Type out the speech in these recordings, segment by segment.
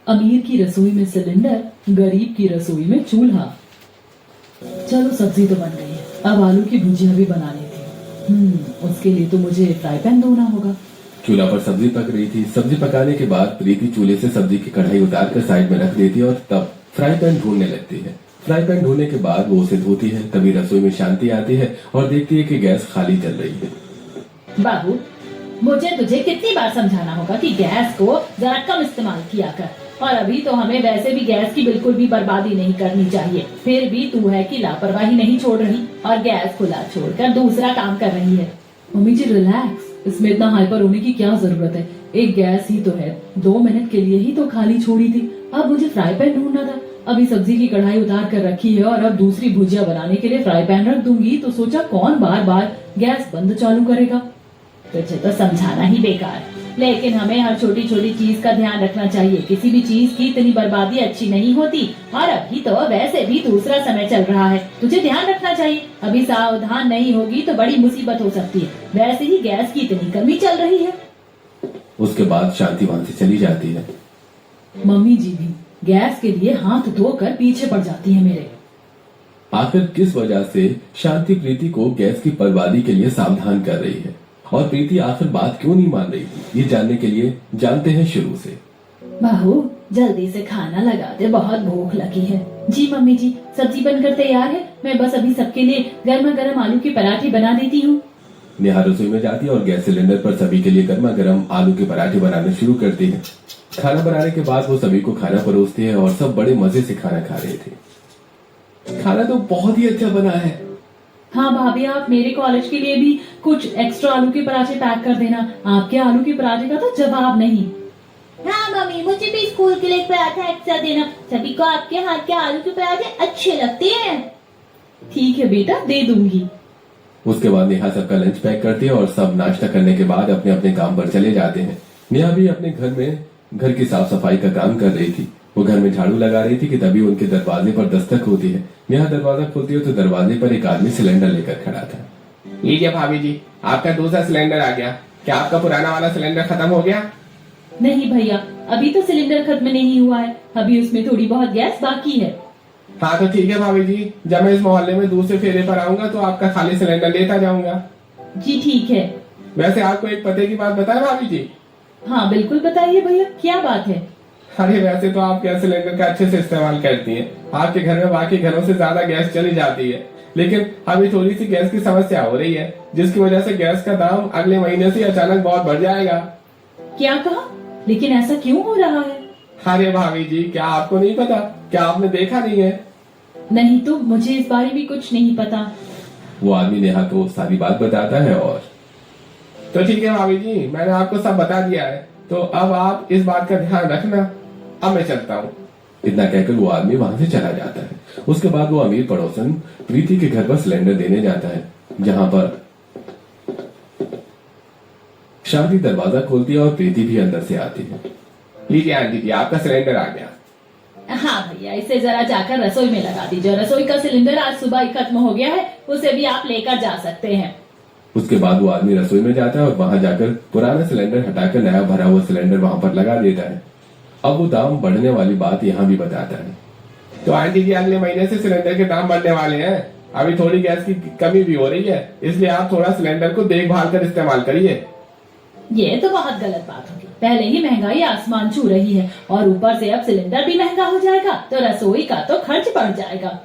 अमीर की रसोई में सिलेंडर, गरीब की रसोई में चूल्हा। चलो सब्जी तो बन गई है, अब आलू की भुजिया भी बनानी थी। उसके लिए तो मुझे फ्राई पैन धोना होगा। चूल्हा पर सब्जी पक रही थी। सब्जी पकाने के बाद प्रीति चूल्हे से सब्जी की कढ़ाई उतार कर साइड में रख देती है और तब फ्राई पैन ढूंढने लगती है। फ्राई पैन ढूंढने के बाद वो उसे धोती है। तभी रसोई में शांति आती है और देखती है कि गैस खाली चल रही है। बाबू, मुझे तुझे कितनी बार समझाना होगा कि गैस को जरा कम इस्तेमाल किया कर। और अभी तो हमें वैसे भी गैस की बिल्कुल भी बर्बादी नहीं करनी चाहिए, फिर भी तू है कि लापरवाही नहीं छोड़ रही और गैस खुला छोड़कर दूसरा काम कर रही है। मम्मी जी रिलैक्स, इसमें इतना हाइपर होने की क्या जरूरत है। एक गैस ही तो है, 2 मिनट के लिए ही तो खाली छोड़ी थी। अब मुझे फ्राई पैन ढूंढना था। अभी सब्जी की कढ़ाई उतार कर रखी है और अब दूसरी भुजिया बनाने के लिए फ्राई पैन रख दूंगी तो सोचा कौन बार बार गैस बंद चालू करेगा। तुझे तो समझाना ही बेकार, लेकिन हमें हर छोटी छोटी चीज का ध्यान रखना चाहिए। किसी भी चीज की इतनी बर्बादी अच्छी नहीं होती और अभी तो वैसे भी दूसरा समय चल रहा है, तुझे ध्यान रखना चाहिए। अभी सावधान नहीं होगी तो बड़ी मुसीबत हो सकती है। वैसे ही गैस की इतनी कमी चल रही है। उसके बाद शांति वहां से चली जाती है। मम्मी जी भी गैस के लिए हाथ धोकर पीछे पड़ जाती है मेरे। आखिर किस वजह से शांति प्रीति को गैस की बर्बादी के लिए सावधान कर रही है और प्रीति आखिर बात क्यों नहीं मान रही थी, ये जानने के लिए जानते हैं शुरू से। बहू जल्दी से खाना लगा दे, बहुत भूख लगी है। जी मम्मी जी, सब्जी बनकर तैयार है, मैं बस अभी सबके लिए गर्मा गर्म आलू के पराठे बना देती हूँ। नेहा रसोई में जाती है और गैस सिलेंडर पर सभी के लिए गर्मा गर्म आलू के पराठे बनाने शुरू करती है। खाना बनाने के बाद वो सभी को खाना परोसती है और सब बड़े मजे से खाना खा रहे थे। खाना तो बहुत ही अच्छा बना है। हाँ भाभी, आप मेरे कॉलेज के लिए भी कुछ एक्स्ट्रा आलू के पराठे पैक कर देना। आपके आलू के पराठे का तो जवाब नहीं। हाँ मम्मी, मुझे भी स्कूल के लिए पराठा एक्स्ट्रा देना। सभी को आपके हाथ के आलू के पराठे अच्छे लगते हैं। ठीक है बेटा, दे दूंगी। उसके बाद नेहा सबका लंच पैक करती है और सब नाश्ता करने के बाद अपने अपने काम पर चले जाते हैं। नेहा भी अपने घर की साफ सफाई का काम कर रही थी। वो घर में झाड़ू लगा रही थी कि तभी उनके दरवाजे पर दस्तक होती है। नेहा दरवाजा खोलती है तो दरवाजे पर एक आदमी सिलेंडर लेकर खड़ा था। लीजिए भाभी जी, आपका दूसरा सिलेंडर आ गया। क्या आपका पुराना वाला सिलेंडर खत्म हो गया? नहीं भैया, अभी तो सिलेंडर खत्म नहीं हुआ है, अभी उसमें थोड़ी बहुत गैस बाकी है। हाँ तो ठीक है भाभी जी, जब मैं इस मोहल्ले में दूसरे फेरे पर आऊंगा तो आपका खाली सिलेंडर लेता जाऊंगा। जी ठीक है। वैसे आपको एक पते की बात बताए भाभी जी? हाँ बिल्कुल बताइए भैया, क्या बात है। अरे वैसे तो आप गैस सिलेंडर का अच्छे से इस्तेमाल करती हैं। आपके घर में बाकी घरों से ज्यादा गैस चली जाती है, लेकिन अभी थोड़ी सी गैस की समस्या हो रही है, जिसकी वजह से गैस का दाम अगले महीने से अचानक बहुत बढ़ जाएगा। क्या कहा? लेकिन ऐसा क्यों हो रहा है? अरे भाभी जी, क्या आपको नहीं पता? क्या आपने देखा नहीं है? नहीं तो मुझे इस बारे में कुछ नहीं पता। वो आदमी नेहा को सारी बात बताता है और तो ठीक है भाभी जी, मैंने आपको सब बता दिया है, तो अब आप इस बात का ध्यान रखना। अब मैं चलता हूँ। इतना कहकर वो आदमी वहां से चला जाता है। उसके बाद वो अमीर पड़ोसन प्रीति के घर पर सिलेंडर देने जाता है, जहां पर शांति दरवाजा खोलती है और प्रीति भी अंदर से आती है। लीजिए आंटी जी, आपका सिलेंडर आ गया। हाँ भैया, इसे जरा जाकर रसोई में लगा दीजिए। रसोई का सिलेंडर आज सुबह ही खत्म हो गया है, उसे भी आप लेकर जा सकते हैं। उसके बाद वो आदमी रसोई में जाता है और वहां जाकर पुराना सिलेंडर हटाकर नया भरा हुआ सिलेंडर वहां पर लगा देता है। अब वो दाम बढ़ने वाली बात यहाँ भी बताता है। तो आंटी जी, अगले महीने से सिलेंडर के दाम बढ़ने वाले हैं। अभी थोड़ी गैस की कमी भी हो रही है, इसलिए आप थोड़ा सिलेंडर को देखभाल कर इस्तेमाल करिए। ये तो बहुत गलत बात होगी। पहले ही महंगाई आसमान छू रही है और ऊपर से अब सिलेंडर भी महंगा हो जाएगा तो रसोई का तो खर्च बढ़ जाएगा।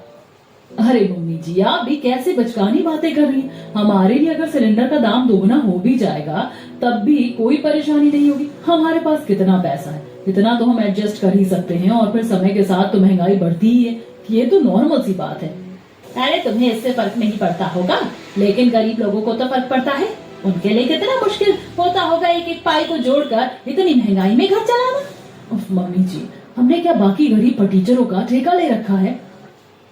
अरे मम्मी जी, आप भी कैसे बचकानी बातें कर रही हैं। हमारे लिए अगर सिलेंडर का दाम दोगुना हो भी जाएगा तब भी कोई परेशानी नहीं होगी। हमारे पास कितना पैसा है, इतना तो हम एडजस्ट कर ही सकते हैं। और फिर समय के साथ तो महंगाई बढ़ती ही है, ये तो नॉर्मल सी बात है। अरे तुम्हें इससे फर्क नहीं पड़ता होगा, लेकिन गरीब लोगों को तो फर्क पड़ता है। उनके लिए कितना मुश्किल होता होगा एक एक पाई को जोड़कर इतनी महंगाई में घर चलाना। उफ मम्मी जी, हमने क्या बाकी गरीब फटीचरों का ठेका ले रखा है?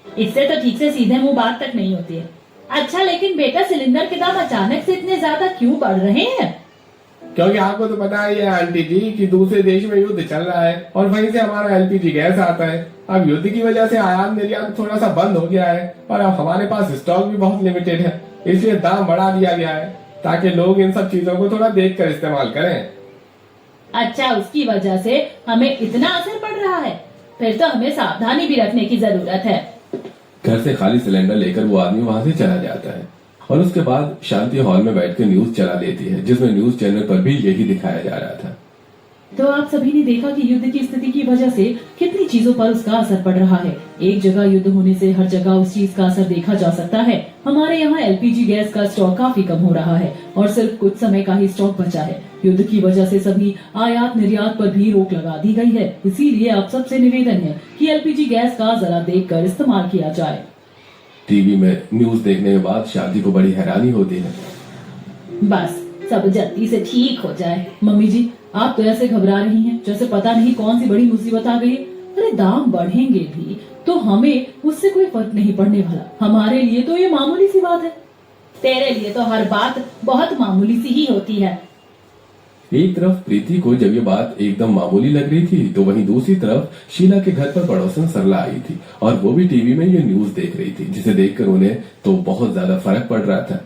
इससे तो ठीक से सीधे मुंह बात तक नहीं होती है। अच्छा लेकिन बेटा, सिलेंडर के दाम अचानक से इतने ज्यादा क्यों बढ़ रहे हैं? क्योंकि आपको तो पता ही है आंटी जी कि दूसरे देश में युद्ध चल रहा है और वहीं से हमारा एलपीजी गैस आता है। अब युद्ध की वजह से आयात निर्यात थोड़ा सा बंद हो गया है और अब हमारे पास स्टॉक भी बहुत लिमिटेड है, इसलिए दाम बढ़ा दिया गया है ताकि लोग इन सब चीजों को थोड़ा देख कर इस्तेमाल करें। अच्छा, उसकी वजह से हमें इतना असर पड़ रहा है? फिर तो हमें सावधानी भी रखने की जरूरत है। घर से खाली सिलेंडर लेकर वो आदमी वहां से चला जाता है और उसके बाद शांति हॉल में बैठकर न्यूज चला लेती है, जिसमें न्यूज चैनल पर भी यही दिखाया जा रहा था। तो आप सभी ने देखा कि युद्ध की स्थिति की वजह से कितनी चीजों पर उसका असर पड़ रहा है। एक जगह युद्ध होने से हर जगह उस चीज का असर देखा जा सकता है। हमारे यहाँ एलपीजी गैस का स्टॉक काफी कम हो रहा है और सिर्फ कुछ समय का ही स्टॉक बचा है। युद्ध की वजह से सभी आयात निर्यात पर भी रोक लगा दी गई है। इसीलिए आप सबसे निवेदन है कि एलपीजी गैस का जरा देखकर इस्तेमाल किया जाए। टीवी में न्यूज देखने के बाद शांति को बड़ी हैरानी होती है। बस सब जल्दी से ठीक हो जाए। मम्मी जी, आप तो ऐसे घबरा रही हैं जैसे पता नहीं कौन सी बड़ी मुसीबत आ गई है। अरे दाम बढ़ेंगे भी तो हमें उससे कोई फर्क नहीं पड़ने वाला। हमारे लिए तो ये मामूली सी बात है। तेरे लिए तो हर बात बहुत मामूली सी ही होती है। एक तरफ प्रीति को जब ये बात एकदम मामूली लग रही थी, तो वहीं दूसरी तरफ शीला के घर पर पड़ोसन सरला आई थी और वो भी टीवी में ये न्यूज देख रही थी, जिसे देखकर उन्हें तो बहुत ज्यादा फर्क पड़ रहा था।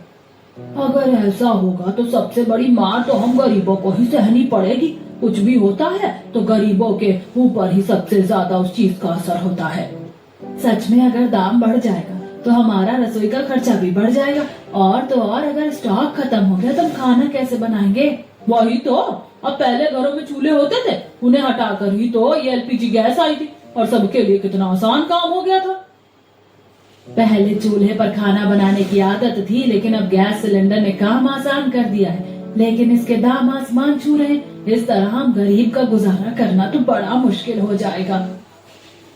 अगर ऐसा होगा तो सबसे बड़ी मार तो हम गरीबों को ही सहनी पड़ेगी। कुछ भी होता है तो गरीबों के ऊपर ही सबसे ज्यादा उस चीज का असर होता है। सच में अगर दाम बढ़ जाएगा तो हमारा रसोई का खर्चा भी बढ़ जाएगा, और तो और अगर स्टॉक खत्म हो गया तो हम खाना कैसे बनाएंगे? वही तो, अब पहले घरों में चूल्हे होते थे, उन्हें हटाकर ही तो ये एलपीजी गैस आई थी और सबके लिए कितना आसान काम हो गया था। पहले चूल्हे पर खाना बनाने की आदत थी, लेकिन अब गैस सिलेंडर ने काम आसान कर दिया है, लेकिन इसके दाम आसमान छू रहे हैं। इस तरह हम गरीब का गुजारा करना तो बड़ा मुश्किल हो जाएगा।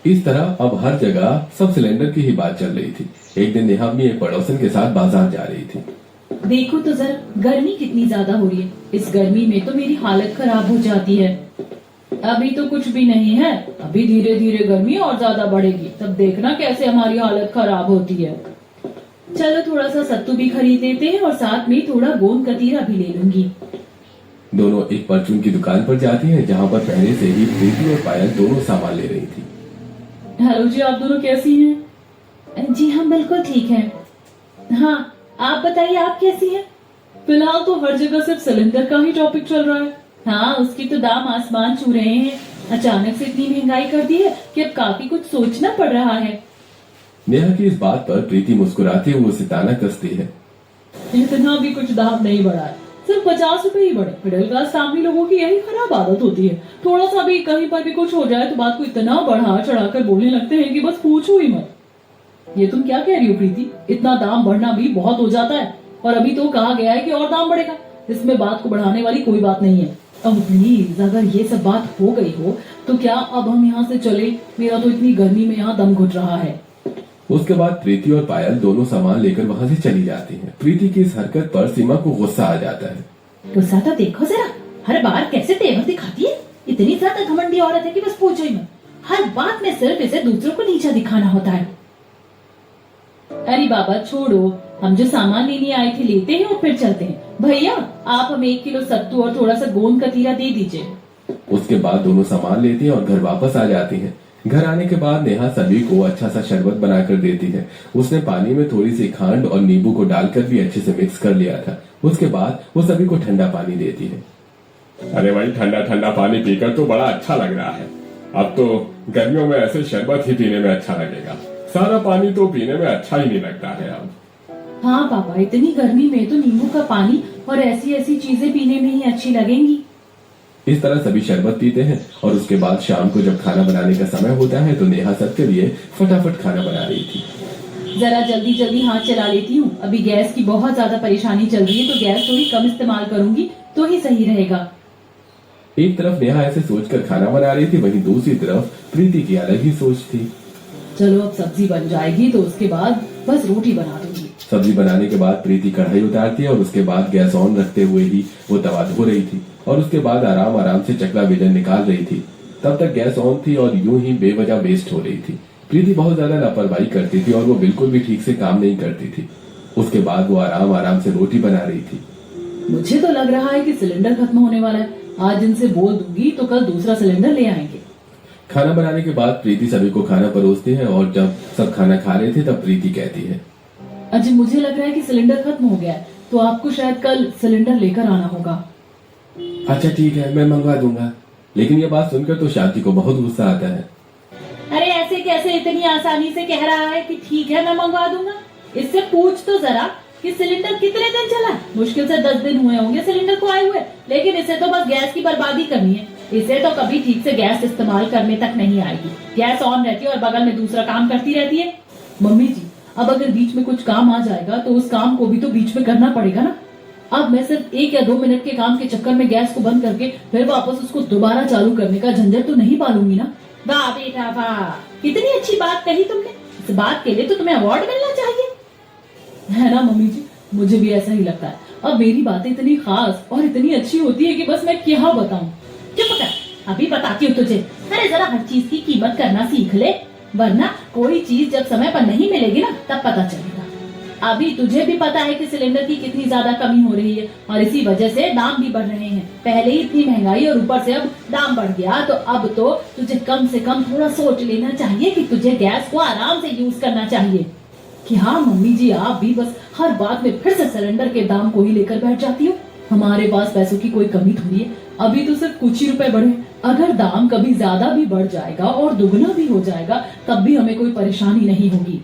इस तरह अब हर जगह सब सिलेंडर की ही बात चल रही थी। एक दिन नेहा अपनी एक पड़ोसन के साथ बाजार जा रही थी। देखो तो जरा, गर्मी कितनी ज्यादा हो रही है। इस गर्मी में तो मेरी हालत खराब हो जाती है। अभी तो कुछ भी नहीं है, अभी धीरे धीरे गर्मी और ज्यादा बढ़ेगी, तब देखना कैसे हमारी हालत खराब होती है। चलो थोड़ा सा सत्तू भी खरीद लेते हैं और साथ में थोड़ा गोंद कतीरा भी ले लूंगी। दोनों एक परचून की दुकान पर जाती हैं, जहाँ पर पहले से ही प्रीति और पायल दोनों सामान ले रही थी। हेलो जी, आप दोनों कैसी हैं? जी हम बिल्कुल ठीक हैं। हाँ, आप बताइए आप कैसी हैं? फिलहाल तो हर जगह सिर्फ सिलेंडर का ही टॉपिक चल रहा है। हाँ, उसकी तो दाम आसमान छू रहे हैं। अचानक से इतनी महंगाई कर दी है कि अब काफी कुछ सोचना पड़ रहा है। नेहा की इस बात पर प्रीति मुस्कुराते हुए उसे ताना कसती है। इतना भी कुछ दाम नहीं बढ़ा है, सिर्फ 50 रुपए ही बढ़े। मिडिल क्लास फैमिली लोगों की यही खराब आदत होती है। थोड़ा सा भी कहीं पर भी कुछ हो जाए तो बात को इतना बढ़ा चढ़ाकर बोलने लगते हैं कि बस पूछो ही मत। ये तुम क्या कह रही हो प्रीति? इतना दाम बढ़ना भी बहुत हो जाता है, और अभी तो कहा गया है कि और दाम बढ़ेगा। इसमें बात को बढ़ाने वाली कोई बात नहीं है। अब प्लीज, अगर ये सब बात हो गई हो तो क्या अब हम यहाँ से चले? मेरा तो इतनी गर्मी में यहाँ दम घुट रहा है। उसके बाद प्रीति और पायल दोनों सामान लेकर वहाँ से चली जाती हैं। प्रीति की इस हरकत पर सीमा को गुस्सा आ जाता है। गुस्सा तो देखो जरा, हर बार कैसे तेवर दिखाती है। इतनी ज्यादा घमंडी औरत है कि बस पूछो ही मत। हर बात में सिर्फ इसे दूसरों को नीचा दिखाना होता है। अरे बाबा छोड़ो, हम जो सामान लेने आए थे लेते हैं और फिर चलते हैं। भैया, आप हमें 1 किलो सत्तू और थोड़ा सा गोंद कतीरा दे दीजिए। उसके बाद दोनों सामान लेती हैं और घर वापस आ जाती हैं। घर आने के बाद नेहा सभी को अच्छा सा शरबत बनाकर देती है। उसने पानी में थोड़ी सी खांड और नींबू को डालकर भी अच्छे से मिक्स कर लिया था। उसके बाद वो सभी को ठंडा पानी देती है। अरे भाई, ठंडा ठंडा पानी पीकर तो बड़ा अच्छा लग रहा है। अब तो गर्मियों में ऐसे शरबत ही पीने में अच्छा लगेगा। सारा पानी तो पीने में अच्छा ही नहीं लगता है अब। हाँ पापा, इतनी गर्मी में तो नींबू का पानी और ऐसी ऐसी चीजें पीने में ही अच्छी लगेंगी। इस तरह सभी शरबत पीते हैं और उसके बाद शाम को जब खाना बनाने का समय होता है तो नेहा सबके लिए फटाफट खाना बना रही थी। जरा जल्दी जल्दी हाथ चला लेती हूँ। अभी गैस की बहुत ज्यादा परेशानी चल रही है, तो गैस थोड़ी कम इस्तेमाल करूंगी तो ही सही रहेगा। एक तरफ नेहा ऐसे सोचकर खाना बना रही थी, वहीं दूसरी तरफ प्रीति की अलग ही सोच थी। चलो अब सब्जी बन जाएगी तो उसके बाद बस रोटी बना दूंगी। सब्जी बनाने के बाद प्रीति कढ़ाई उतारती है और उसके बाद गैस ऑन रखते हुए ही वो तवा धो रही थी और उसके बाद आराम आराम से चकला बेलन निकाल रही थी। तब तक गैस ऑन थी और यूं ही बेवजह वेस्ट हो रही थी। प्रीति बहुत ज्यादा लापरवाही करती थी और वो बिल्कुल भी ठीक से काम नहीं करती थी। उसके बाद वो आराम आराम से रोटी बना रही थी। मुझे तो लग रहा है कि सिलेंडर खत्म होने वाला है। आज इनसे बोल दूंगी तो कल दूसरा सिलेंडर ले आएंगे। खाना बनाने के बाद प्रीति सभी को खाना परोसती है और जब सब खाना खा रहे थे तब प्रीति कहती है, अजय मुझे लग रहा है कि सिलेंडर खत्म हो गया है, तो आपको शायद कल सिलेंडर लेकर आना होगा। अच्छा ठीक है, मैं मंगवा दूंगा। लेकिन ये बात सुनकर तो शांति को बहुत गुस्सा आता है। अरे ऐसे कैसे इतनी आसानी से कह रहा है कि ठीक है मैं मंगवा दूंगा? इससे पूछ तो जरा कि सिलेंडर कितने दिन चला। मुश्किल से 10 दिन हुए होंगे सिलेंडर को आए हुए, लेकिन इसे तो बस गैस की बर्बादी करनी है। इसे तो कभी ठीक से गैस इस्तेमाल करने तक नहीं आएगी। गैस ऑन रहती है और बगल में दूसरा काम करती रहती है। मम्मी जी, अब अगर बीच में कुछ काम आ जाएगा तो उस काम को भी तो बीच में करना पड़ेगा ना। अब मैं सिर्फ 1 या 2 मिनट के काम के चक्कर में गैस को बंद करके फिर वापस उसको दोबारा चालू करने का झंझट तो नहीं पालूंगी ना। वाह बेटा वाह, कितनी अच्छी बात कही तुमने। इस बात के लिए तो तुम्हें अवार्ड मिलना चाहिए, है ना मम्मी जी? मुझे भी ऐसा ही लगता है। अब मेरी बातें इतनी खास और इतनी अच्छी होती है कि बस मैं क्या बताऊं। चुप कर, अभी बताती हूँ तुझे। अरे जरा हर चीज की कीमत करना सीख ले, वरना कोई चीज जब समय पर नहीं मिलेगी ना तब पता चलेगा। अभी तुझे भी पता है कि सिलेंडर की कितनी ज्यादा कमी हो रही है और इसी वजह से दाम भी बढ़ रहे हैं। पहले ही इतनी महंगाई और ऊपर से अब दाम बढ़ गया, तो अब तो तुझे कम से कम थोड़ा सोच लेना चाहिए कि तुझे गैस को आराम से यूज करना चाहिए। कि हाँ मम्मी जी, आप भी बस हर बात में फिर से सिलेंडर के दाम को ही लेकर बैठ जाती हो। हमारे पास पैसों की कोई कमी थोड़ी है, अभी तो सिर्फ कुछ ही रुपए बढ़े। अगर दाम कभी ज्यादा भी बढ़ जाएगा और दुगना भी हो जाएगा तब भी हमें कोई परेशानी नहीं होगी।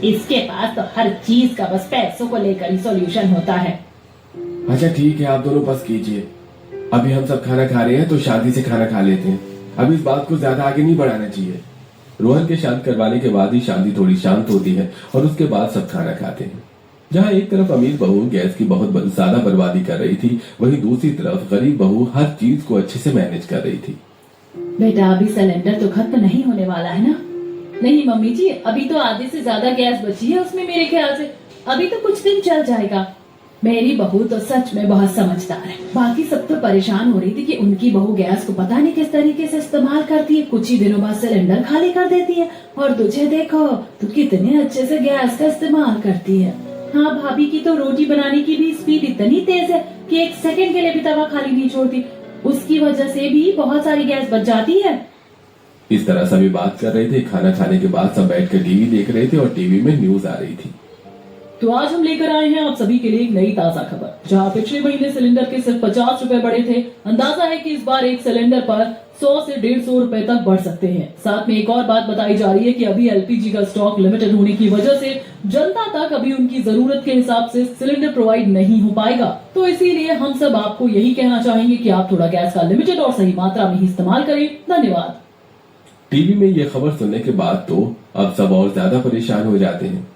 इसके पास तो हर चीज का बस पैसों को लेकर ही सॉल्यूशन होता है। अच्छा ठीक है, आप दोनों बस कीजिए। अभी हम सब खाना खा रहे हैं तो शांति से खाना खा लेते हैं। अब इस बात को ज्यादा आगे नहीं बढ़ाना चाहिए। रोहन के शांत करवाने के बाद ही शांति थोड़ी शांत होती है और उसके बाद सब खाना खाते हैं। जहाँ एक तरफ अमीर बहू गैस की बहुत ज्यादा बर्बादी कर रही थी, वहीं दूसरी तरफ गरीब बहू हर चीज को अच्छे से मैनेज कर रही थी। बेटा अभी सिलेंडर तो खत्म नहीं होने वाला है ना? नहीं मम्मी जी, अभी तो आधे से ज्यादा गैस बची है उसमें, मेरे ख्याल से अभी तो कुछ दिन चल जाएगा। मेरी बहू तो सच में बहुत समझदार है। बाकी सब तो परेशान हो रही थी कि उनकी बहू गैस को पता नहीं किस तरीके से इस्तेमाल करती है। कुछ ही दिनों बाद सिलेंडर खाली कर देती है और तुझे देखो तू कितने अच्छे से गैस का इस्तेमाल करती है। हाँ, भाभी की तो रोटी बनाने की भी स्पीड इतनी तेज है कि 1 सेकंड के लिए भी तवा खाली नहीं छोड़ती। उसकी वजह से भी बहुत सारी गैस बच जाती है। इस तरह सभी बात कर रहे थे। खाना खाने के बाद सब बैठकर टीवी देख रहे थे और टीवी में न्यूज आ रही थी। तो आज हम लेकर आए हैं आप सभी के लिए एक नई ताजा खबर। जहां पिछले महीने सिलेंडर के सिर्फ 50 रुपए बढ़े थे, अंदाजा है कि इस बार एक सिलेंडर पर 100 से 150 रुपए तक बढ़ सकते हैं। साथ में एक और बात बताई जा रही है कि अभी एलपीजी का स्टॉक लिमिटेड होने की वजह से जनता तक अभी उनकी जरूरत के हिसाब से सिलेंडर प्रोवाइड नहीं हो पाएगा। तो इसीलिए हम सब आपको यही कहना चाहेंगे कि आप थोड़ा गैस का लिमिटेड और सही मात्रा में ही इस्तेमाल करें। धन्यवाद। टीवी में ये खबर सुनने के बाद तो अब सब और ज्यादा परेशान हो जाते हैं।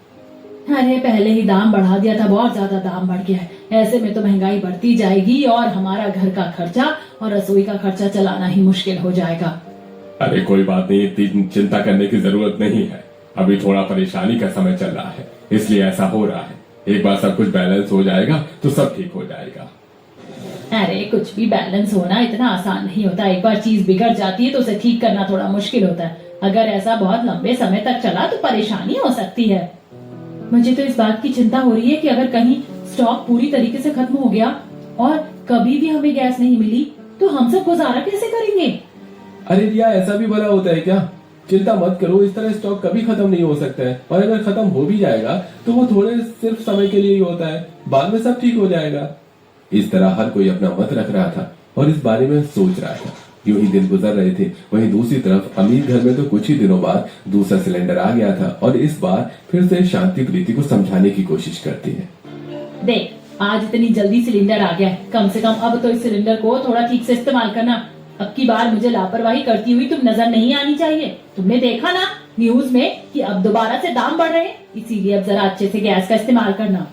अरे पहले ही दाम बढ़ा दिया था, बहुत ज्यादा दाम बढ़ गया है। ऐसे में तो महंगाई बढ़ती जाएगी और हमारा घर का खर्चा और रसोई का खर्चा चलाना ही मुश्किल हो जाएगा। अरे कोई बात नहीं, इतनी चिंता करने की जरूरत नहीं है। अभी थोड़ा परेशानी का समय चल रहा है, इसलिए ऐसा हो रहा है। एक बार सब कुछ बैलेंस हो जाएगा तो सब ठीक हो जाएगा। अरे कुछ भी बैलेंस होना इतना आसान नहीं होता। एक बार चीज बिगड़ जाती है तो उसे ठीक करना थोड़ा मुश्किल होता है। अगर ऐसा बहुत लंबे समय तक चला तो परेशानी हो सकती है। मुझे तो इस बात की चिंता हो रही है कि अगर कहीं स्टॉक पूरी तरीके से खत्म हो गया और कभी भी हमें गैस नहीं मिली तो हम सब गुजारा कैसे करेंगे? अरे रिया, ऐसा भी भला होता है क्या? चिंता मत करो, इस तरह स्टॉक कभी खत्म नहीं हो सकता है। और अगर खत्म हो भी जाएगा तो वो थोड़े सिर्फ समय के लिए ही होता है, बाद में सब ठीक हो जाएगा। इस तरह हर कोई अपना मत रख रहा था और इस बारे में सोच रहा था। यूं ही दिन गुजर रहे थे। वहीं दूसरी तरफ अमीर घर में तो कुछ ही दिनों बाद दूसरा सिलेंडर आ गया था और इस बार फिर से शांति प्रीति को समझाने की कोशिश करती है। देख, आज इतनी जल्दी सिलेंडर आ गया है, कम से कम अब तो इस सिलेंडर को थोड़ा ठीक से इस्तेमाल करना। अब की बार मुझे लापरवाही करती हुई तुम नजर नहीं आनी चाहिए। तुमने देखा ना न्यूज में कि अब दोबारा से दाम बढ़ रहे हैं, इसीलिए अब जरा अच्छे से गैस का इस्तेमाल करना।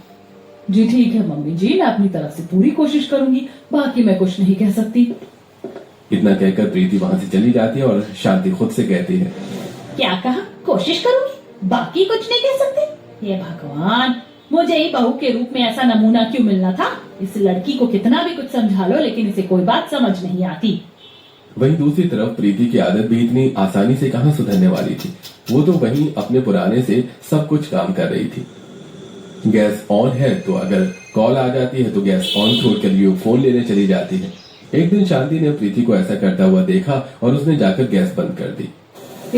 जी ठीक है मम्मी जी, मैं अपनी तरफ से पूरी कोशिश करूंगी, बाकी मैं कुछ नहीं कह सकती। इतना कहकर प्रीति वहां से चली जाती है और शांति खुद से कहती है, क्या कहा? कोशिश करूंगी, बाकी कुछ नहीं कह सकती? ये भगवान, मुझे ही बहू के रूप में ऐसा नमूना क्यों मिलना था? इस लड़की को कितना भी कुछ समझा लो लेकिन इसे कोई बात समझ नहीं आती। वहीं दूसरी तरफ प्रीति की आदत भी इतनी आसानी से कहां सुधरने वाली थी। वो तो वहीं अपने पुराने से सब कुछ काम कर रही थी। गैस ऑन है तो अगर कॉल आ जाती है तो गैस ऑन छोड़कर ये फोन लेने चली जाती है। एक दिन शांति ने प्रीति को ऐसा करता हुआ देखा और उसने जाकर गैस बंद कर दी।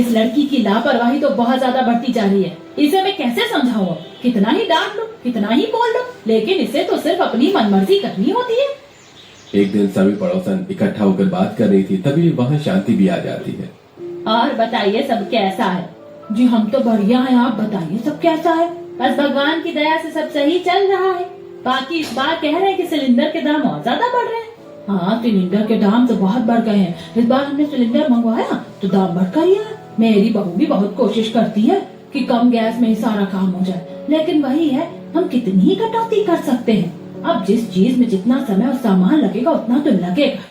इस लड़की की लापरवाही तो बहुत ज्यादा बढ़ती जा रही है। इसे मैं कैसे समझाऊं? कितना ही डांट लो, कितना ही बोल लो, लेकिन इसे तो सिर्फ अपनी मनमर्जी करनी होती है। एक दिन सभी पड़ोसन इकट्ठा होकर बात कर रही थी, तभी वहाँ शांति भी आ जाती है। और बताइए सब कैसा है? जी हम तो बढ़िया हैं, आप बताइए सब कैसा है? बस भगवान की दया से सब सही चल रहा है। बाकी इस बार कह रहे हैं कि सिलेंडर के दाम और ज्यादा बढ़ रहे हैं। हाँ, सिलेंडर के दाम तो बहुत बढ़ गए हैं। इस बार हमने सिलेंडर मंगवाया तो दाम बढ़कर ही है। मेरी बहू भी बहुत कोशिश करती है कि कम गैस में ही सारा काम हो जाए, लेकिन वही है, हम कितनी ही कटौती कर सकते हैं। अब जिस चीज में जितना समय और सामान लगेगा उतना तो लगेगा।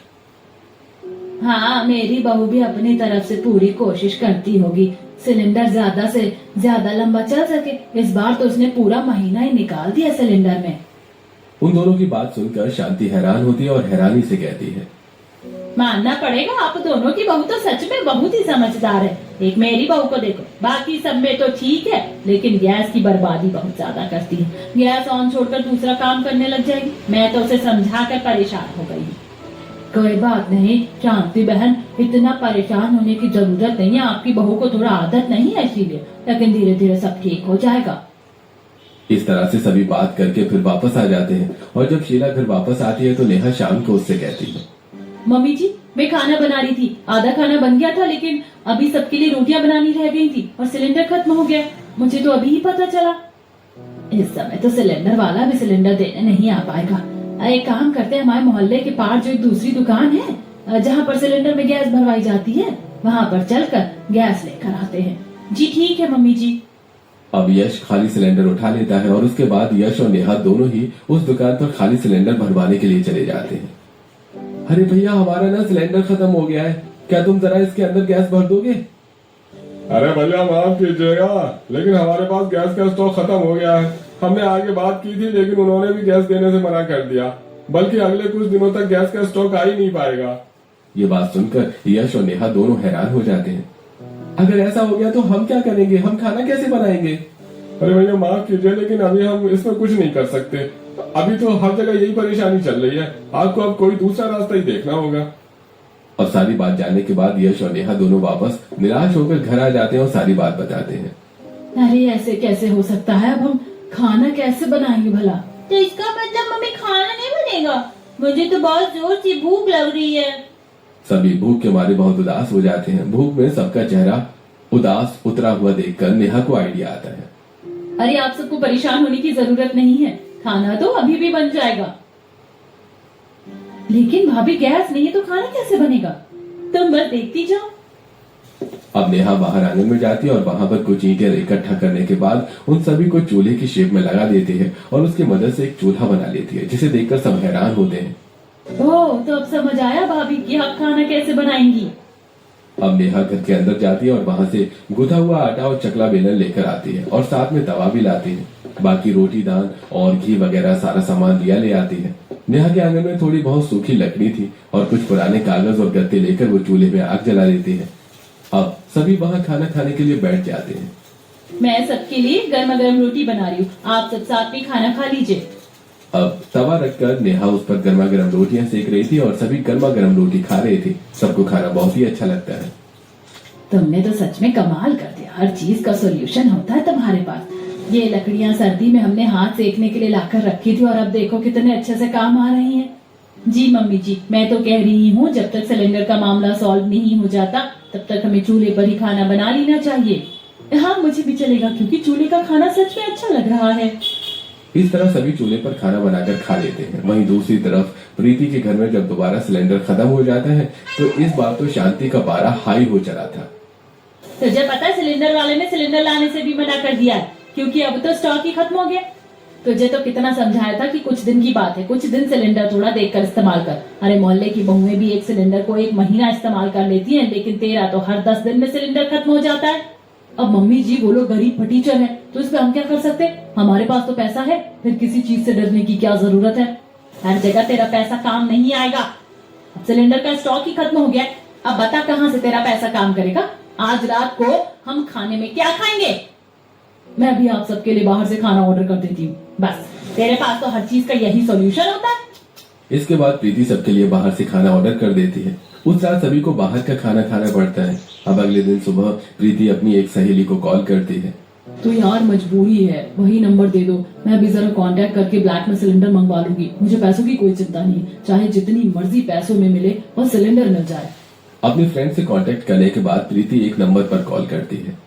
हाँ, मेरी बहू भी अपनी तरफ से पूरी कोशिश करती होगी सिलेंडर ज्यादा से ज्यादा लंबा चल सके। इस बार तो उसने पूरा महीना ही निकाल दिया सिलेंडर में। उन दोनों की बात सुनकर शांति हैरान होती है और हैरानी से कहती है, मानना पड़ेगा आप दोनों की बहू तो सच में बहुत ही समझदार है। एक मेरी बहू को देखो, बाकी सब में तो ठीक है, लेकिन गैस की बर्बादी बहुत ज्यादा करती है। गैस ऑन छोड़कर दूसरा काम करने लग जाएगी। मैं तो उसे समझा कर परेशान हो गई। कोई बात नहीं शांति बहन, इतना परेशान होने की जरूरत नहीं है। आपकी बहू को थोड़ा आदत नहीं है इसीलिए, लेकिन धीरे धीरे सब ठीक हो जाएगा। इस तरह से सभी बात करके फिर वापस आ जाते हैं और जब शीला घर वापस आती है तो नेहा शाम को उससे कहती है, मम्मी जी मैं खाना बना रही थी, आधा खाना बन गया था, लेकिन अभी सबके लिए रोटियां बनानी रह गई थी और सिलेंडर खत्म हो गया। मुझे तो अभी ही पता चला। इस समय तो सिलेंडर वाला भी सिलेंडर देने नहीं आ पाएगा। एक काम करते हैं, हमारे मोहल्ले के पार जो एक दूसरी दुकान है जहाँ पर सिलेंडर में गैस भरवाई जाती है, वहाँ पर चलकर गैस लेकर आते हैं। जी ठीक है मम्मी जी। अब यश खाली सिलेंडर उठा लेता है और उसके बाद यश और नेहा दोनों ही उस दुकान पर खाली सिलेंडर भरवाने के लिए चले जाते हैं। अरे भैया हमारा ना सिलेंडर खत्म हो गया है, क्या तुम जरा इसके अंदर गैस भर दोगे? अरे भैया माफ कीजिएगा, लेकिन हमारे पास गैस का स्टॉक खत्म हो गया है। हमने आगे बात की थी, लेकिन उन्होंने भी गैस देने से मना कर दिया। बल्कि अगले कुछ दिनों तक गैस का स्टॉक आ ही नहीं पाएगा। ये बात सुनकर यश और नेहा दोनों हैरान हो जाते हैं। अगर ऐसा हो गया तो हम क्या करेंगे, हम खाना कैसे बनाएंगे? अरे भैया माफ कीजिए, लेकिन अभी हम इसमें कुछ नहीं कर सकते। अभी तो हर जगह यही परेशानी चल रही है। आपको अब कोई दूसरा रास्ता ही देखना होगा। और सारी बात जानने के बाद यश और नेहा दोनों वापस निराश होकर घर आ जाते हैं और सारी बात बताते हैं। अरे ऐसे कैसे हो सकता है? अब हम खाना कैसे बनाएंगे भला? तो इसका मतलब मम्मी खाना नहीं बनेगा? मुझे तो बहुत जोर से भूख लग रही है। सभी भूख के मारे बहुत उदास हो जाते हैं। भूख में सबका चेहरा उदास उतरा हुआ देखकर नेहा को आइडिया आता है। अरे आप सबको परेशान होने की जरूरत नहीं है, खाना तो अभी भी बन जाएगा। लेकिन भाभी गैस नहीं है तो खाना कैसे बनेगा? तुम बस देखती जाओ। अब नेहा बाहर आंगन में जाती है और वहां पर कुछ ईंटें इकट्ठा करने के बाद उन सभी को चूल्हे की शेप में लगा देती है और उसकी मदद से एक चूल्हा बना लेती है, जिसे देखकर सब हैरान होते हैं। ओह, तो अब समझ आया भाभी कि आप खाना कैसे बनाएंगी। अब नेहा घर के अंदर जाती है और वहां से गुथा हुआ आटा और चकला बेलन लेकर आती है और साथ में तवा भी लाती है। बाकी रोटी दाल और घी वगैरह सारा सामान लिया ले आती है। नेहा के आंगन में थोड़ी बहुत सूखी लकड़ी थी और कुछ पुराने कागज और गत्ते लेकर वो चूल्हे में आग जला देती है। अब सभी वहां खाना खाने के लिए बैठ जाते हैं। मैं सबके लिए गर्मा गर्म रोटी बना रही हूँ, आप सब साथ में खाना खा लीजिए। अब तवा रखकर नेहा उस पर गर्मा गर्म रोटियां सेक रही थी और सभी गर्मा गर्म रोटी खा रहे थे। सबको खाना बहुत ही अच्छा लगता है। तुमने तो सच में कमाल कर दिया, हर चीज का सोल्यूशन होता है तुम्हारे पास। ये लकड़ियां सर्दी में हमने हाथ सेकने के लिए लाकर रखी थी और अब देखो कितने अच्छे से काम आ रही हैं। जी मम्मी जी, मैं तो कह रही हूँ जब तक सिलेंडर का मामला सॉल्व नहीं हो जाता तब तक हमें चूल्हे पर ही खाना बना लेना चाहिए। हाँ मुझे भी चलेगा, क्योंकि चूल्हे का खाना सच में अच्छा लग रहा है। इस तरह सभी चूल्हे पर खाना बनाकर खा लेते हैं। वहीं दूसरी तरफ प्रीति के घर में जब दोबारा सिलेंडर खत्म हो जाता है तो इस बार तो शांति का पारा हाई हो चला था। तुझे पता है सिलेंडर वाले ने सिलेंडर लाने से भी मना कर दिया है, क्योंकि अब तो स्टॉक ही खत्म हो गया। तुझे तो कितना समझाया था कि कुछ दिन की बात है, कुछ दिन सिलेंडर थोड़ा देखकर इस्तेमाल कर। अरे मोहल्ले की बहुएं भी एक सिलेंडर को 1 महीना इस्तेमाल कर लेती हैं, लेकिन तेरा तो हर 10 दिन में सिलेंडर खत्म हो जाता है। अब मम्मी जी वो लोग गरीब फटीचर है, तो इस पे हम क्या कर सकते? हमारे पास तो पैसा है, फिर किसी चीज से डरने की क्या जरूरत है? हर जगह तेरा पैसा काम नहीं आएगा। अब सिलेंडर का स्टॉक ही खत्म हो गया है, अब बता कहाँ से तेरा पैसा काम करेगा? आज रात को हम खाने में क्या खाएंगे? मैं भी आप सबके लिए बाहर से खाना ऑर्डर कर देती हूँ। बस तेरे पास तो हर चीज का यही सॉल्यूशन होता है। इसके बाद प्रीति सबके लिए बाहर से खाना ऑर्डर कर देती है। उस रात सभी को बाहर का खाना खाना पड़ता है। अब अगले दिन सुबह प्रीति अपनी एक सहेली को कॉल करती है। तो यार मजबूरी है, वही नंबर दे दो, मैं भी जरा कांटेक्ट करके ब्लैक में सिलेंडर मंगवा लूंगी। मुझे पैसों की कोई चिंता नहीं, चाहे जितनी मर्जी पैसों में मिले और सिलेंडर मिल जाए। अपने फ्रेंड से कांटेक्ट करने के बाद प्रीति एक नंबर पर कॉल करती है।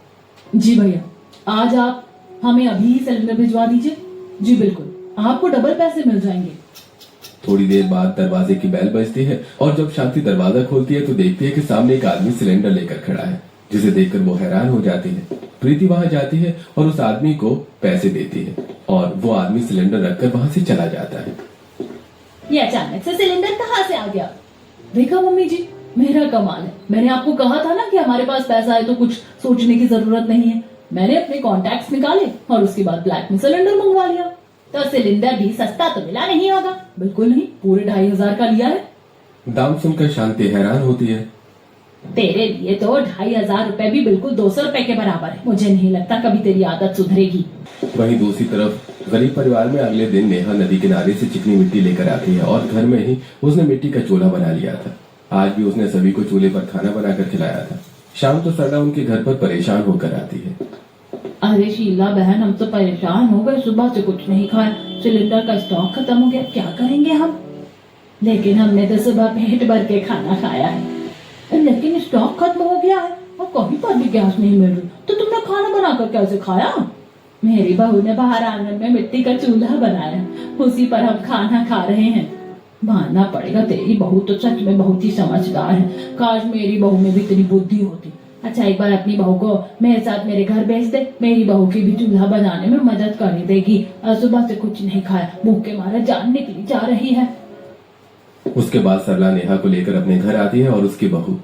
जी भैया, आज आप हमें अभी ही सिलेंडर भिजवा दीजिए। जी बिल्कुल, आपको डबल पैसे मिल जाएंगे। थोड़ी देर बाद दरवाजे की बेल बजती है और जब शांति दरवाजा खोलती है तो देखती है कि सामने एक आदमी सिलेंडर लेकर खड़ा है, जिसे देखकर वो हैरान हो जाती है। प्रीति वहां जाती है और उस आदमी को पैसे देती है और वो आदमी सिलेंडर रखकर वहां से चला जाता है। ये अचानक से सिलेंडर कहाँ से आ गया? देखा मम्मी जी, मेरा कमाल है। मैंने आपको कहा था ना कि हमारे पास पैसा है तो कुछ सोचने की जरूरत नहीं है। मैंने अपने कॉन्टैक्ट्स निकाले और उसके बाद ब्लैक में सिलेंडर मंगवा लिया। तो सिलेंडर भी सस्ता तो मिला नहीं होगा? बिल्कुल नहीं, पूरे 2,500 का लिया है। दाम सुनकर शांति हैरान होती है। तेरे लिए तो 2,500 रुपए भी बिल्कुल 200 रुपए के बराबर है। मुझे नहीं लगता कभी तेरी आदत सुधरेगी। वहीं दूसरी तरफ गरीब परिवार में अगले दिन नेहा नदी किनारे से चिकनी मिट्टी लेकर आती है और घर में ही उसने मिट्टी का चूल्हा बना लिया था। आज भी उसने सभी को चूल्हे पर खाना बनाकर खिलाया था। शाम तो सरला उनके घर पर परेशान होकर आती है। अरे शीला बहन, हम तो परेशान हो गए, सुबह से कुछ नहीं खाया, सिलेंडर का स्टॉक खत्म हो गया, क्या करेंगे हम? लेकिन हमने तो सुबह पेट भर के खाना खाया है। लेकिन स्टॉक खत्म हो गया है और कहीं पर भी गैस नहीं मिल रही, तो तुमने खाना बनाकर कैसे खाया? मेरी बहू ने बाहर आंगन में मिट्टी का चूल्हा बनाया, उसी पर हम खाना खा रहे हैं। मानना पड़ेगा, तेरी बहू तो सच में बहुत ही समझदार है। काश मेरी बहू में भी इतनी बुद्धि होती। अच्छा, एक बार अपनी बहू को मेरे साथ मेरे घर भेज दे, मेरी बहू की भी चूल्हा बनाने में मदद कर देगी। सुबह से कुछ नहीं खाया, भूख के मारे जान निकली जा रही है। उसके बाद सरला नेहा को लेकर अपने घर आती है और उसकी बहू,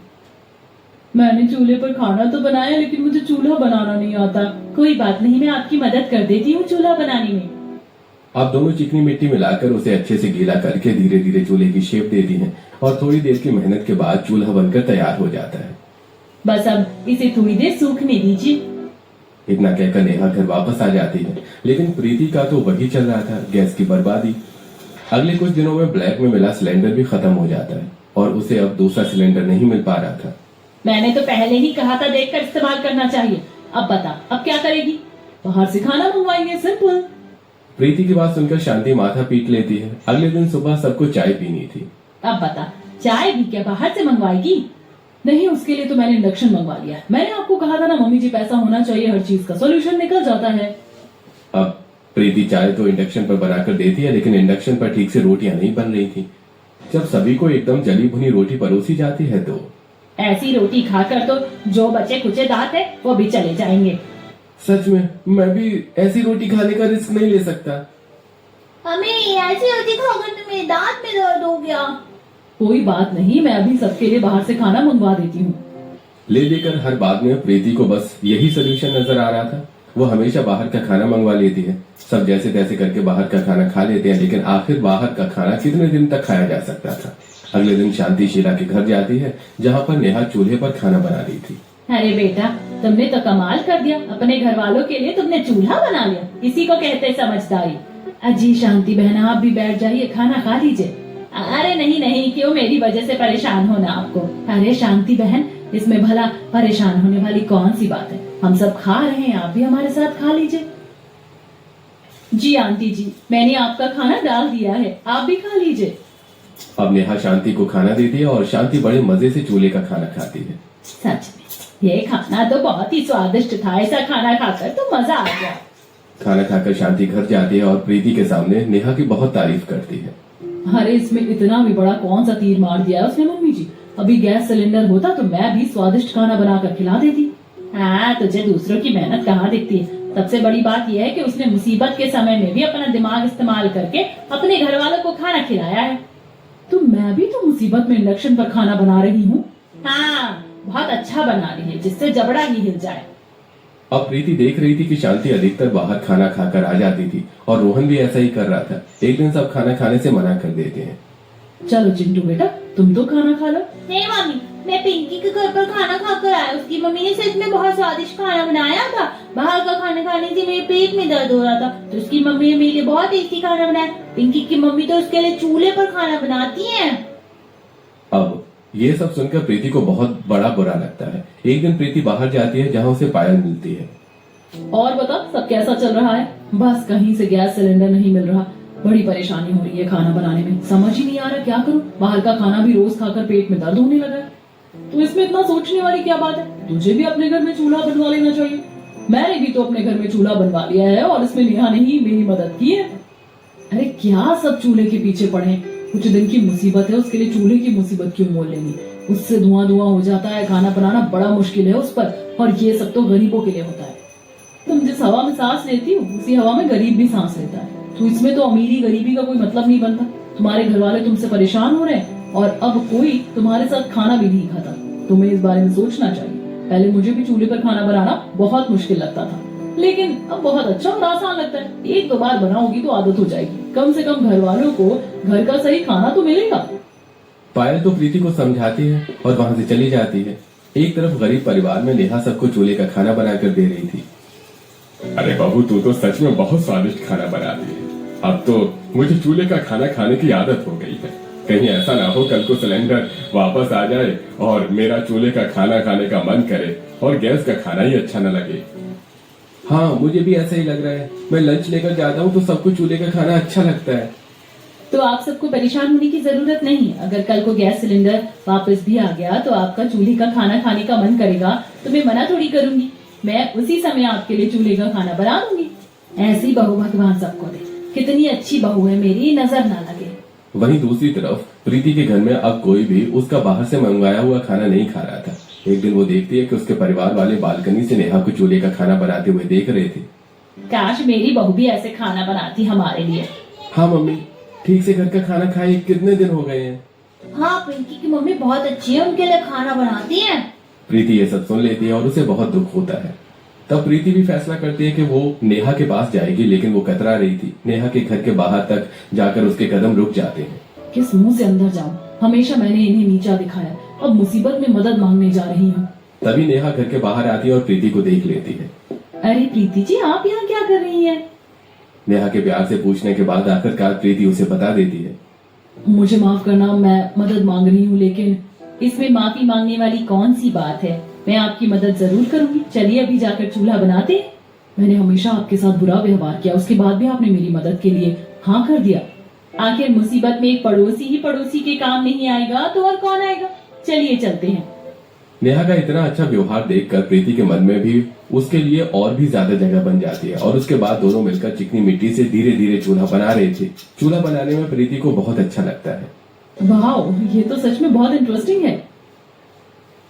मैंने चूल्हे पर खाना तो बनाया लेकिन मुझे चूल्हा बनाना नहीं आता। कोई बात नहीं, मैं आपकी मदद कर देती हूँ चूल्हा बनाने में। आप दोनों चिकनी मिट्टी मिलाकर उसे अच्छे से गीला करके धीरे धीरे चूल्हे की शेप देती हैं और थोड़ी देर की मेहनत के बाद चूल्हा बनकर तैयार हो जाता है। बस अब इसे थोड़ी देर सूखने दीजिए। इतना कहकर नेहा घर वापस आ जाती है, लेकिन प्रीति का तो वही चल रहा था, गैस की बर्बादी। अगले कुछ दिनों में ब्लैक में मिला सिलेंडर भी खत्म हो जाता है और उसे अब दूसरा सिलेंडर नहीं मिल पा रहा था। मैंने तो पहले ही कहा था देखकर इस्तेमाल करना चाहिए। अब बता, अब क्या करेगी? बाहर से खाना मंगवाएंगे, सिंपल। प्रीति की बात सुनकर शांति माथा पीट लेती है। अगले दिन सुबह सबको चाय पीनी थी। अब बता, चाय भी क्या बाहर से मंगवाएगी? नहीं, उसके लिए तो मैंने इंडक्शन मंगवा लिया है। मैंने आपको कहा था ना मम्मी जी, पैसा होना चाहिए, हर चीज का सॉल्यूशन निकल जाता है। अब प्रीति चाय तो इंडक्शन पर बनाकर देती है, लेकिन इंडक्शन पर ठीक से रोटियां नहीं बन रही थी। जब सभी को एकदम जली भुनी रोटी परोसी जाती है तो ऐसी रोटी खाकर तो जो बचे कुचे दांत है वो भी चले जाएंगे। सच में मैं भी ऐसी रोटी खाने का रिस्क नहीं ले सकता। हमें ऐसी रोटी खाकर तो मेरे दांत में दर्द हो गया। कोई बात नहीं, मैं अभी सबके लिए बाहर से खाना मंगवा देती हूँ। ले देकर हर बात में प्रीति को बस यही सोल्यूशन नजर आ रहा था। वो हमेशा बाहर का खाना मंगवा लेती है। सब जैसे तैसे करके बाहर का खाना खा लेते हैं, लेकिन आखिर बाहर का खाना कितने दिन तक खाया जा सकता था। अगले दिन शांति शीला के घर जाती है, जहाँ पर नेहा चूल्हे पर खाना बना रही थी। अरे बेटा, तुमने तो कमाल कर दिया, अपने घर वालों के लिए तुमने चूल्हा बना लिया। इसी को कहते हैं समझदारी। अजी शांति बहन, आप भी बैठ जाइए, खाना खा लीजिए। अरे नहीं नहीं, क्यों मेरी वजह से परेशान होना आपको? अरे शांति बहन, इसमें भला परेशान होने वाली कौन सी बात है? हम सब खा रहे हैं, आप भी हमारे साथ खा लीजिए। जी आंटी जी, मैंने आपका खाना डाल दिया है, आप भी खा लीजिए। अब नेहा शांति को खाना देती है और शांति बड़े मजे से चूल्हे का खाना खाती है। सच में ये खाना तो बहुत ही स्वादिष्ट था। ऐसा खाना खाकर तो मजा आ गया। खाना खाकर शांति घर जाती है और प्रीति के सामने नेहा की बहुत तारीफ करती है। अरे इसमें इतना भी बड़ा कौन सा तीर मार दिया है उसने मम्मी जी। अभी गैस सिलेंडर होता तो मैं भी स्वादिष्ट खाना बनाकर खिला देती। हाँ, तुझे दूसरों की मेहनत कहाँ दिखती है। सबसे बड़ी बात यह है कि उसने मुसीबत के समय में भी अपना दिमाग इस्तेमाल करके अपने घर वालों को खाना खिलाया है। तो मैं भी तो मुसीबत में इंडक्शन पर खाना बना रही हूँ। हाँ, बहुत अच्छा बना रही है, जिससे जबड़ा ही हिल जाए। अब प्रीति देख रही थी कि शांति अधिकतर बाहर खाना खाकर आ जाती थी और रोहन भी ऐसा ही कर रहा था। एक दिन सब खाना खाने से मना कर देते हैं। चलो चिंटू बेटा, तुम तो खाना खा लो। नहीं मम्मी, मैं पिंकी के घर पर खाना खाकर आया। उसकी मम्मी ने सच में बहुत स्वादिष्ट खाना बनाया था। बाहर का खाना खाने से मेरे पेट में दर्द हो रहा था, तो उसकी मम्मी ने मेरे लिए बहुत टेस्टी खाना बनाया। पिंकी की मम्मी तो उसके लिए चूल्हे पर खाना बनाती है। अब ये सब सुनकर प्रीति को बहुत बड़ा बुरा लगता है। एक दिन प्रीति बाहर जाती है, जहाँ उसे पायल मिलती है। और बता, सब कैसा चल रहा है? बस कहीं से गैस सिलेंडर नहीं मिल रहा, बड़ी परेशानी हो रही है खाना बनाने में। समझ ही नहीं आ रहा क्या करूं। बाहर का खाना भी रोज खाकर पेट में दर्द होने लगा है। तो इसमें इतना सोचने वाली क्या बात है? तुझे भी अपने घर में चूल्हा बनवा लेना चाहिए। मैंने भी तो अपने घर में चूल्हा बनवा लिया है और इसमें नेहा ने ही मेरी मदद की है। अरे क्या सब चूल्हे के पीछे पड़े हैं? कुछ दिन की मुसीबत है, उसके लिए चूल्हे की मुसीबत क्यों मोल लेंगे? उससे धुआं धुआं हो जाता है, खाना बनाना बड़ा मुश्किल है उस पर, और ये सब तो गरीबों के लिए होता है। तुम जिस हवा में सांस लेती हो उसी हवा में गरीब भी सांस लेता है। तो इसमें तो अमीरी गरीबी का कोई मतलब नहीं बनता। तुम्हारे घर वाले तुमसे परेशान हो रहे हैं और अब कोई तुम्हारे साथ खाना भी नहीं खाता। तुम्हें इस बारे में सोचना चाहिए। पहले मुझे भी चूल्हे पर खाना बनाना बहुत मुश्किल लगता था, लेकिन अब बहुत अच्छा और आसान लगता है। एक दो बार बनाओगी तो आदत हो जाएगी। कम से कम घर वालों को घर का सही खाना तो मिलेगा। पायल तो प्रीति को समझाती है और वहां से चली जाती है। एक तरफ गरीब परिवार में नेहा सबको चूल्हे का खाना बनाकर दे रही थी। अरे बहू, तू तो सच में बहुत स्वादिष्ट खाना बनाती है। अब तो मुझे चूल्हे का खाना खाने की आदत हो गई है। कहीं ऐसा ना हो कल को सिलेंडर वापस आ जाए और मेरा चूल्हे का खाना खाने का मन करे और गैस का खाना ही अच्छा न लगे। हाँ, मुझे भी ऐसा ही लग रहा है। मैं लंच लेकर जाता हूँ तो सबको चूल्हे का खाना अच्छा लगता है। तो आप सबको परेशान होने की जरूरत नहीं है। अगर कल को गैस सिलेंडर वापस भी आ गया तो आपका चूल्हे का खाना खाने का मन करेगा तो मैं मना थोड़ी करूंगी। मैं उसी समय आपके लिए चूल्हे का खाना बना दूंगी। ऐसी बहू भगवान सबको दे। कितनी अच्छी बहू है मेरी, नजर ना लगे। वहीं दूसरी तरफ प्रीति के घर में अब कोई भी उसका बाहर से मंगवाया हुआ खाना नहीं खा रहा था। एक दिन वो देखती है कि उसके परिवार वाले बालकनी से नेहा को चूल्हे का खाना बनाते हुए देख रहे थे। काश मेरी बहू भी ऐसे खाना बनाती हमारे लिए। हाँ मम्मी, ठीक से घर का खाना खाए कितने दिन हो गए हैं। हाँ, पिंकी की मम्मी बहुत अच्छी है, उनके लिए खाना बनाती है। प्रीति ये सब सुन लेती है और उसे बहुत दुख होता है। तब प्रीति भी फैसला करती है कि वो नेहा के पास जाएगी, लेकिन वो कतरा रही थी। नेहा के घर के बाहर तक जाकर उसके कदम रुक जाते हैं। किस मुंह से अंदर जाऊं? हमेशा मैंने इन्हें नीचा दिखाया, अब मुसीबत में मदद मांगने जा रही हूँ। तभी नेहा घर के बाहर आती है और प्रीति को देख लेती है। अरे प्रीति जी, आप यहाँ क्या कर रही हैं? नेहा के प्यार से पूछने के बाद आखिरकार प्रीति उसे बता देती है। मुझे माफ करना, मैं मदद मांग रही हूँ, लेकिन इसमें माफी मांगने वाली कौन सी बात है? मैं आपकी मदद जरूर करूंगी। चलिए अभी जाकर चूल्हा बनाते हैं। मैंने हमेशा आपके साथ बुरा व्यवहार किया, उसके बाद भी आपने मेरी मदद के लिए हाँ कर दिया। आखिर मुसीबत में एक पड़ोसी ही पड़ोसी के काम नहीं आएगा तो और कौन आएगा? चलिए चलते हैं। नेहा का इतना अच्छा व्यवहार देखकर प्रीति के मन में भी उसके लिए और भी ज्यादा जगह बन जाती है और उसके बाद दोनों मिलकर चिकनी मिट्टी से धीरे धीरे चूल्हा बना रहे थे। चूल्हा बनाने में प्रीति को बहुत अच्छा लगता है। वाह, ये तो सच में बहुत इंटरेस्टिंग है।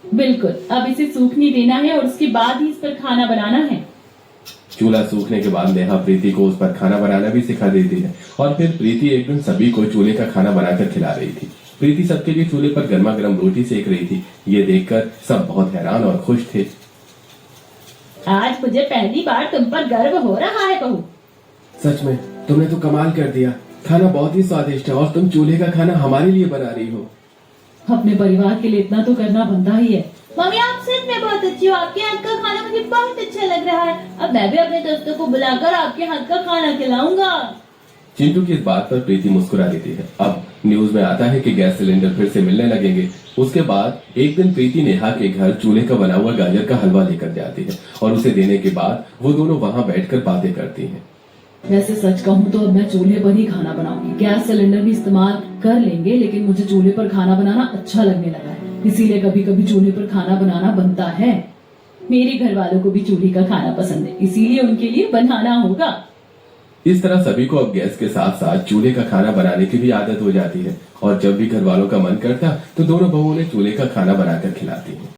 बिल्कुल, अब इसे सूखने देना है और उसके बाद ही इस पर खाना बनाना है। चूल्हा सूखने के बाद नेहा प्रीति को उस पर खाना बनाना भी सिखा देती है और फिर प्रीति एक दिन सभी को चूल्हे का खाना बनाकर खिला रही थी। प्रीति सबके लिए चूल्हे पर गर्मा गर्म रोटी सेक रही थी। ये देखकर सब बहुत हैरान और खुश थे। आज मुझे पहली बार तुम पर गर्व हो रहा है बहू। सच में तुमने तो कमाल कर दिया। खाना बहुत ही स्वादिष्ट है और तुम चूल्हे का खाना हमारे लिए बना रही हो। अपने परिवार के लिए इतना तो करना बनता ही है। मम्मी, आप सच में बहुत अच्छी हो। आपके हाथ का खाना मुझे बहुत अच्छा लग रहा है। अब मैं भी अपने दोस्तों को बुलाकर आपके हाथ का खाना खिलाऊंगा। चिंटू की इस बात पर प्रीति मुस्कुरा देती है। अब न्यूज में आता है कि गैस सिलेंडर फिर से मिलने लगेंगे। उसके बाद एक दिन प्रीति नेहा के घर चूल्हे का बना हुआ गाजर का हलवा लेकर जाती है और उसे देने के बाद वो दोनों वहाँ बैठकर बातें करती हैं। वैसे सच कहूँ तो अब मैं चूल्हे पर ही खाना बनाऊंगी। गैस सिलेंडर भी इस्तेमाल कर लेंगे, लेकिन मुझे चूल्हे पर खाना बनाना अच्छा लगने लगा है, इसीलिए कभी कभी चूल्हे पर खाना बनाना बनता है। मेरे घर वालों को भी चूल्हे का खाना पसंद है, इसीलिए उनके लिए बनाना होगा। इस तरह सभी को अब गैस के साथ साथ चूल्हे का खाना बनाने की भी आदत हो जाती है और जब भी घर वालों का मन करता तो दोनों बहुओं ने चूल्हे का खाना बनाकर खिलाती है।